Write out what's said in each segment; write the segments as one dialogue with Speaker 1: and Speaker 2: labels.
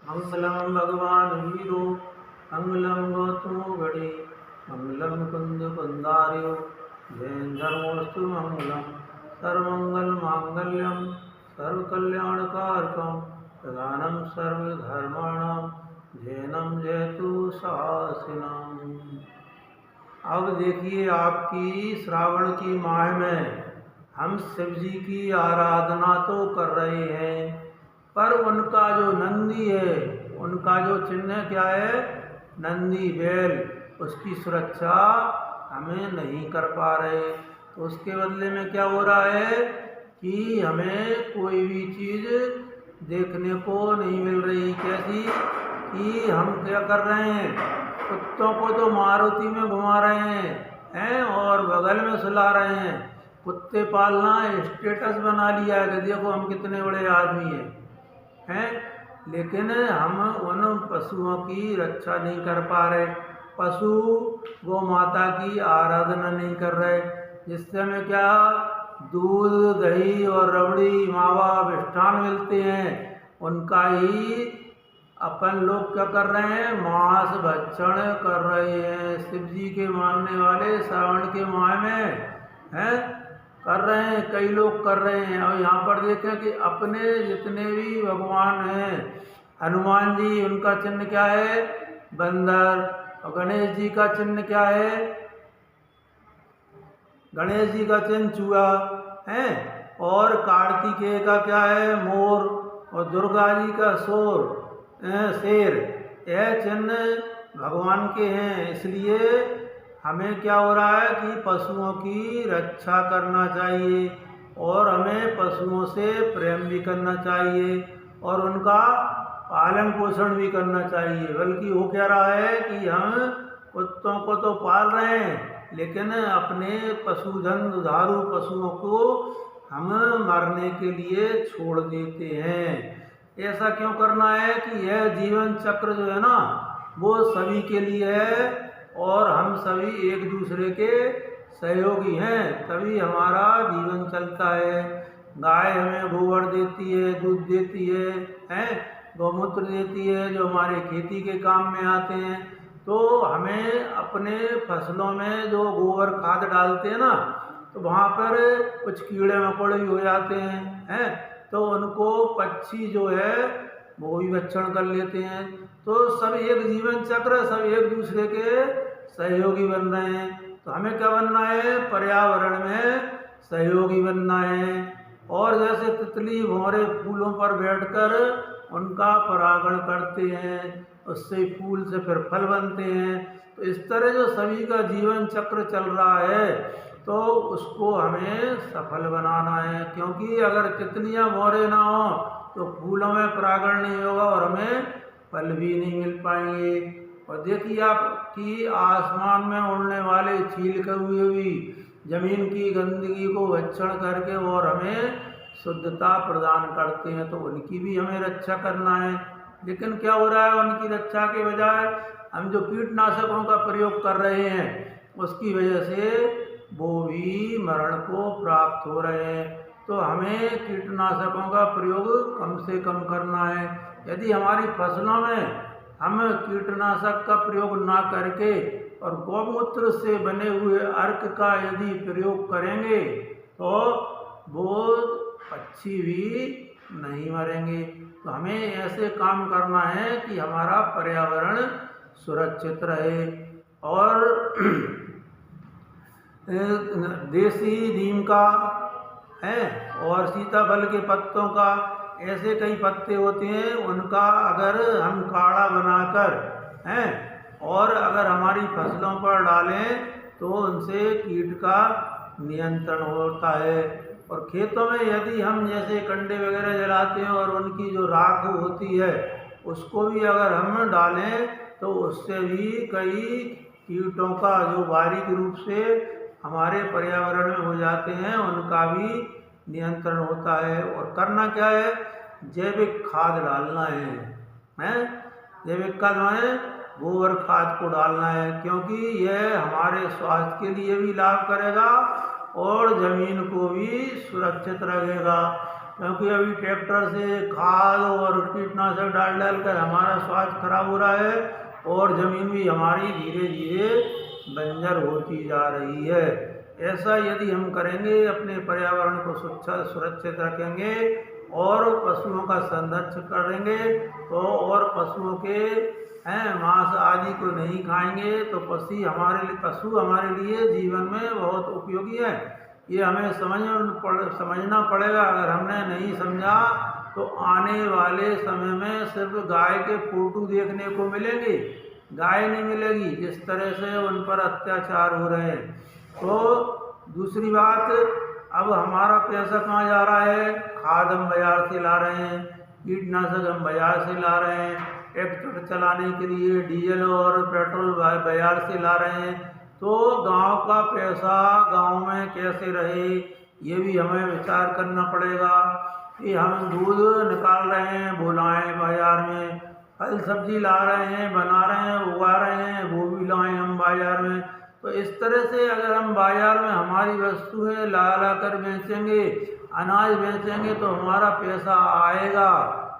Speaker 1: मंगलम भगवान वीरो मंगलम गौतमो गणे मंगलम कुंद कुंदार्यो जैन धर्मोस्तु मंगलम सर्वमंगल मांगल्यम सर्वकल्याणकारकम प्रधानम सर्वधर्माणां जैनम जयतु शासिनम। अब देखिए, आपकी श्रावण की माह में हम शिव जी की आराधना तो कर रहे हैं, पर उनका जो नंदी है, उनका जो चिन्ह क्या है, नंदी बैल, उसकी सुरक्षा हमें नहीं कर पा रहे। तो उसके बदले में क्या हो रहा है कि हमें कोई भी चीज़ देखने को नहीं मिल रही। कैसी कि हम क्या कर रहे हैं, कुत्तों को तो मारुति में घुमा रहे हैं और बगल में सुला रहे हैं। कुत्ते पालना स्टेटस बना लिया है कि देखो हम कितने बड़े आदमी हैं, लेकिन हम उन पशुओं की रक्षा नहीं कर पा रहे। पशु गौ माता की आराधना नहीं कर रहे, जिससे हमें क्या दूध दही और रबड़ी मावा मिष्ठान मिलते हैं, उनका ही अपन लोग क्या कर रहे हैं, मांस भक्षण कर रहे हैं। शिव जी के मानने वाले श्रावण के माह में हैं कर रहे हैं, कई लोग कर रहे हैं। और यहाँ पर देखें कि अपने जितने भी भगवान हैं, हनुमान जी, उनका चिन्ह क्या है, बंदर। और गणेश जी का चिन्ह क्या है, गणेश जी का चिन्ह चूहा है। और कार्तिकेय का क्या है, मोर। और दुर्गा जी का शेर। यह चिन्ह भगवान के हैं। इसलिए हमें क्या हो रहा है कि पशुओं की रक्षा करना चाहिए और हमें पशुओं से प्रेम भी करना चाहिए और उनका पालन पोषण भी करना चाहिए। बल्कि वो कह रहा है कि हम कुत्तों को तो पाल रहे हैं, लेकिन अपने पशुधन दुधारू पशुओं को हम मरने के लिए छोड़ देते हैं। ऐसा क्यों करना है कि यह जीवन चक्र जो है ना, वो सभी के लिए है और हम सभी एक दूसरे के सहयोगी हैं, तभी हमारा जीवन चलता है। गाय हमें गोबर देती है, दूध देती है, गौमूत्र देती है, जो हमारे खेती के काम में आते हैं। तो हमें अपने फसलों में जो गोबर खाद डालते हैं ना, तो वहाँ पर कुछ कीड़े मकोड़े भी हो जाते हैं, तो उनको पक्षी जो है वो भी भक्षण कर लेते हैं। तो सब एक जीवन चक्र, सब एक दूसरे के सहयोगी बन रहे हैं। तो हमें क्या बनना है, पर्यावरण में सहयोगी बनना है। और जैसे तितली भंवरे फूलों पर बैठकर उनका परागण करते हैं, उससे फूल से फिर फल बनते हैं। तो इस तरह जो सभी का जीवन चक्र चल रहा है, तो उसको हमें सफल बनाना है। क्योंकि अगर तितलियां भंवरे ना हो तो फूलों में परागण नहीं होगा और हमें फल भी नहीं मिल पाएंगे। और देखिए आप कि आसमान में उड़ने वाले चील कौवे भी जमीन की गंदगी को भक्षण करके और हमें शुद्धता प्रदान करते हैं, तो उनकी भी हमें रक्षा करना है। लेकिन क्या हो रहा है, उनकी रक्षा के बजाय हम जो कीटनाशकों का प्रयोग कर रहे हैं, उसकी वजह से वो भी मरण को प्राप्त हो रहे हैं। तो हमें कीटनाशकों का प्रयोग कम से कम करना है। यदि हमारी फसलों में हम कीटनाशक का प्रयोग ना करके और गौमूत्र से बने हुए अर्क का यदि प्रयोग करेंगे, तो वो पक्षी भी नहीं मरेंगे। तो हमें ऐसे काम करना है कि हमारा पर्यावरण सुरक्षित रहे। और देसी नीम का है और सीताफल के पत्तों का, ऐसे कई पत्ते होते हैं, उनका अगर हम काढ़ा बनाकर और अगर हमारी फसलों पर डालें तो उनसे कीट का नियंत्रण होता है। और खेतों में यदि हम जैसे कंडे वगैरह जलाते हैं और उनकी जो राख होती है, उसको भी अगर हम डालें तो उससे भी कई कीटों का जो बारीक रूप से हमारे पर्यावरण में हो जाते हैं, उनका भी नियंत्रण होता है। और करना क्या है, जैविक खाद डालना है। जैविक खाद में गोबर खाद को डालना है, क्योंकि यह हमारे स्वास्थ्य के लिए भी लाभ करेगा और जमीन को भी सुरक्षित रखेगा। क्योंकि अभी ट्रैक्टर से खाद और कीटनाशक डाल डाल कर हमारा स्वास्थ्य खराब हो रहा है और ज़मीन भी हमारी धीरे धीरे बंजर होती जा रही है। ऐसा यदि हम करेंगे, अपने पर्यावरण को सुरक्षित रखेंगे और पशुओं का संरक्षण करेंगे तो और पशुओं के मांस आदि को नहीं खाएंगे तो पशु हमारे लिए जीवन में बहुत उपयोगी है। ये हमें समझना पड़ेगा। अगर हमने नहीं समझा तो आने वाले समय में सिर्फ गाय के फोटो देखने को मिलेंगे, गाय नहीं मिलेगी, जिस तरह से उन पर अत्याचार हो रहे हैं। तो दूसरी बात, अब हमारा पैसा कहाँ जा रहा है? खाद हम बाजार से ला रहे हैं, कीटनाशक हम बाजार से ला रहे हैं, ट्रैक्टर चलाने के लिए डीजल और पेट्रोल बाजार से ला रहे हैं। तो गांव का पैसा गांव में कैसे रहे, ये भी हमें विचार करना पड़ेगा कि हम दूध निकाल रहे हैं, वो लाएँ बाजार में, फल सब्जी ला रहे हैं, बना रहे हैं, उगा रहे हैं, वो भी लाएँ हम बाजार में। तो इस तरह से अगर हम बाजार में हमारी वस्तुएं ला कर बेचेंगे, अनाज बेचेंगे तो हमारा पैसा आएगा।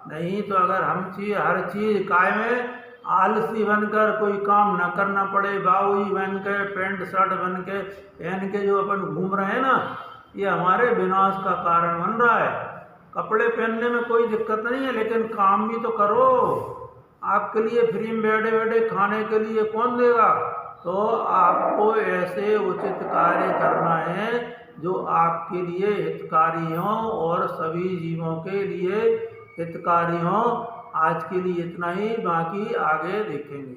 Speaker 1: नहीं तो अगर हम हर चीज़ काय में आलसी बनकर कोई काम न करना पड़े, बाबूजी बन के पैंट शर्ट पहन के जो अपन घूम रहे हैं ना, ये हमारे विनाश का कारण बन रहा है। कपड़े पहनने में कोई दिक्कत नहीं है, लेकिन काम भी तो करो। आपके लिए फ्री में बैठे बैठे खाने के लिए कौन देगा? तो आपको ऐसे उचित कार्य करना है जो आपके लिए हितकारी हों और सभी जीवों के लिए हितकारी हों। आज के लिए इतना ही, बाकी आगे देखेंगे।